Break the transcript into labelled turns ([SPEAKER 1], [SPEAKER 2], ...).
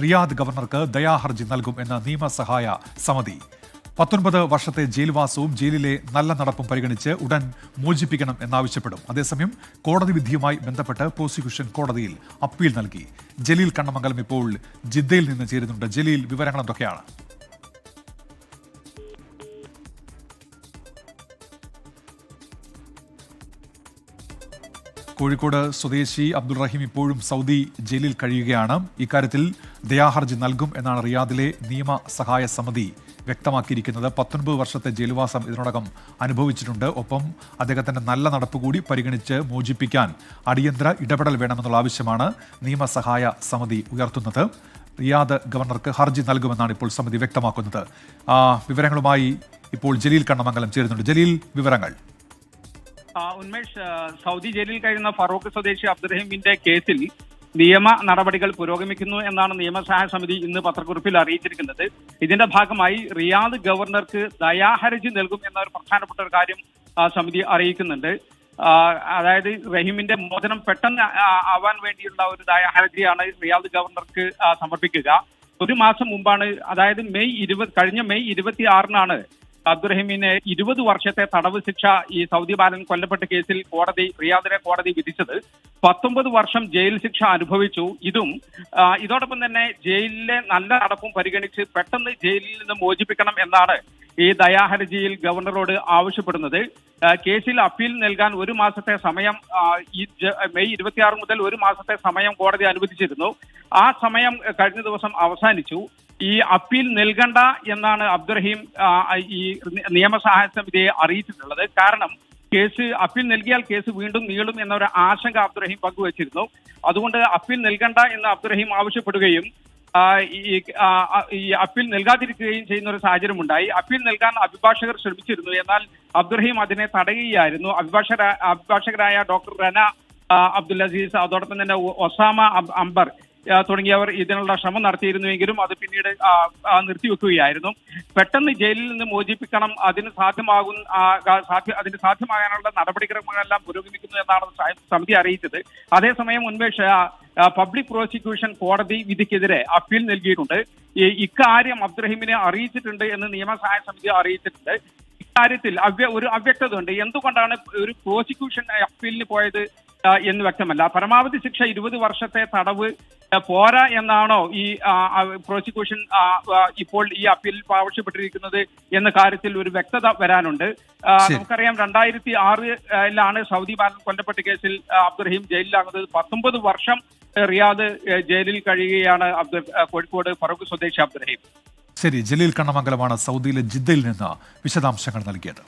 [SPEAKER 1] Riyadh ഗവർണർക്ക് ദയാഹർജി നൽകും എന്ന നിയമസഹായ സമിതി. 19 വർഷത്തെ ജയിൽവാസവും ജയിലിലെ നല്ല നടപ്പും പരിഗണിച്ച് ഉടൻ മോചിപ്പിക്കണം എന്നാവശ്യപ്പെടും. അതേസമയം കോടതി വിധിയുമായി ബന്ധപ്പെട്ട് പ്രോസിക്യൂഷൻ കോടതിയിൽ അപ്പീൽ നൽകി. ജലീൽ കണ്ണമംഗലം ഇപ്പോൾ ജിദ്ദയിൽ നിന്ന് ചേരുന്നുണ്ട്. ജലീൽ, വിവരങ്ങൾ എന്തൊക്കെയാണ്? കോഴിക്കോട് സ്വദേശി അബ്ദുൾ റഹീം ഇപ്പോഴും സൗദി ജയിലിൽ കഴിയുകയാണ്. ഇക്കാര്യത്തിൽ ദയാഹർജി നൽകും എന്നാണ് റിയാദിലെ നിയമസഹായ സമിതി വ്യക്തമാക്കിയിരിക്കുന്നത്. 19 വർഷത്തെ ജയിൽവാസം ഇതിനോടകം അനുഭവിച്ചിട്ടുണ്ട്. ഒപ്പം അദ്ദേഹത്തിന്റെ നല്ല നടപ്പ് കൂടി പരിഗണിച്ച് മോചിപ്പിക്കാൻ അടിയന്തര ഇടപെടൽ വേണമെന്നുള്ള ആവശ്യമാണ് നിയമസഹായ സമിതി ഉയർത്തുന്നത്. റിയാദ് ഗവർണർക്ക് ഹർജി നൽകുമെന്നാണ് ഇപ്പോൾ സമിതി വ്യക്തമാക്കുന്നത്. വിവരങ്ങളുമായി ഇപ്പോൾ ജലീൽ കണ്ണമംഗലം ചേരുന്നുണ്ട്. ജലീൽ, വിവരങ്ങൾ.
[SPEAKER 2] ഉന്മേഷ്, സൗദി ജയിലിൽ കഴിയുന്ന ഫറൂഖ് സ്വദേശി അബ്ദുറഹീമിന്റെ കേസിൽ നിയമ നടപടികൾ പുരോഗമിക്കുന്നു എന്നാണ് നിയമസഹായ സമിതി ഇന്ന് പത്രക്കുറിപ്പിൽ അറിയിച്ചിരിക്കുന്നത്. ഇതിന്റെ ഭാഗമായി റിയാദ് ഗവർണർക്ക് ദയാഹർജി നൽകും എന്ന ഒരു പ്രധാനപ്പെട്ട ഒരു കാര്യം സമിതി അറിയിക്കുന്നുണ്ട്. അതായത് റഹീമിന്റെ മോചനം പെട്ടെന്ന് ആവാൻ വേണ്ടിയുള്ള ഒരു ദയാഹർജിയാണ് റിയാദ് ഗവർണർക്ക് സമർപ്പിക്കുക. ഒരു മാസം മുമ്പാണ്, അതായത് കഴിഞ്ഞ മെയ് 26-നാണ് അബ്ദുറഹീമിന് 20 വർഷത്തെ തടവ് ശിക്ഷ ഈ സൗദി ബാലൻ കൊല്ലപ്പെട്ട കേസിൽ റിയാദിലെ കോടതി വിധിച്ചത്. 19 വർഷം ജയിൽ ശിക്ഷ അനുഭവിച്ചു. ഇതോടൊപ്പം തന്നെ ജയിലിലെ നല്ല നടപ്പും പരിഗണിച്ച് പെട്ടെന്ന് ജയിലിൽ നിന്ന് മോചിപ്പിക്കണം എന്നാണ് ഈ ദയാഹർജിയിൽ ഗവർണറോട് ആവശ്യപ്പെടുന്നത്. കേസിൽ അപ്പീൽ നൽകാൻ ഒരു മാസത്തെ സമയം ഈ മെയ് 26 മുതൽ ഒരു മാസത്തെ സമയം കോടതി അനുവദിച്ചിരുന്നു. ആ സമയം കഴിഞ്ഞ ദിവസം അവസാനിച്ചു. ഈ അപ്പീൽ നൽകണ്ട എന്നാണ് അബ്ദുറഹീം ഈ നിയമസഹായ സമിതിയെ അറിയിച്ചിട്ടുള്ളത്. കാരണം അപ്പീൽ നൽകിയാൽ കേസ് വീണ്ടും നീളും എന്നൊരു ആശങ്ക അബ്ദുറഹീം പങ്കുവച്ചിരുന്നു. അതുകൊണ്ട് അപ്പീൽ നൽകണ്ട എന്ന് അബ്ദുറഹീം ആവശ്യപ്പെടുകയും ഈ അപ്പീൽ നൽകാതിരിക്കുകയും ചെയ്യുന്ന ഒരു സാഹചര്യം ഉണ്ടായി. അപ്പീൽ നൽകാൻ അഭിഭാഷകർ ശ്രമിച്ചിരുന്നു. എന്നാൽ അബ്ദുറഹീം അതിനെ തടയുകയായിരുന്നു. അഭിഭാഷകരായ ഡോക്ടർ റന അബ്ദുൽ അസീസ്, അതോടൊപ്പം തന്നെ ഒസാമ അംബർ തുടങ്ങിയവർ ഇതിനുള്ള ശ്രമം നടത്തിയിരുന്നുവെങ്കിലും അത് പിന്നീട് നിർത്തിവെക്കുകയായിരുന്നു. പെട്ടെന്ന് ജയിലിൽ നിന്ന് മോചിപ്പിക്കണം, അതിന് സാധ്യമാകാനുള്ള നടപടിക്രമങ്ങളെല്ലാം പുരോഗമിക്കുന്നു എന്നാണ് സമിതി അറിയിച്ചത്. അതേസമയം ഉന്മേഷ്, പബ്ലിക് പ്രോസിക്യൂഷൻ കോടതി വിധിക്കെതിരെ അപ്പീൽ നൽകിയിട്ടുണ്ട്. ഇക്കാര്യം അബ്ദുറഹീമിനെ അറിയിച്ചിട്ടുണ്ട് എന്ന് നിയമസഹായ സമിതി അറിയിച്ചിട്ടുണ്ട്. ഇക്കാര്യത്തിൽ ഒരു അവ്യക്തത ഉണ്ട്. എന്തുകൊണ്ടാണ് ഒരു പ്രോസിക്യൂഷൻ അപ്പീലിന് പോയത് എന്ന് വ്യക്തമല്ല. പരമാവധി ശിക്ഷ 20 വർഷത്തെ തടവ് പോരാ എന്നാണോ ഈ പ്രോസിക്യൂഷൻ ഇപ്പോൾ ഈ അപ്പീലിൽ ആവശ്യപ്പെട്ടിരിക്കുന്നത് എന്ന കാര്യത്തിൽ ഒരു വ്യക്തത വരാനുണ്ട്. നമുക്കറിയാം, 2006-ലാണ് സൗദി ബാലൻ കൊല്ലപ്പെട്ട കേസിൽ അബ്ദുറഹീം ജയിലിലാകുന്നത്. 19 വർഷം റിയാദ് ജയിലിൽ കഴിയുകയാണ് കോഴിക്കോട് ഫറൂഖ് സ്വദേശി അബ്ദുറഹീം.
[SPEAKER 1] ശരി, ജലീൽ കണ്ണമംഗലമാണ് സൗദിയിലെ ജിദ്ദയിൽ നിന്ന് വിശദാംശങ്ങൾ നൽകിയത്.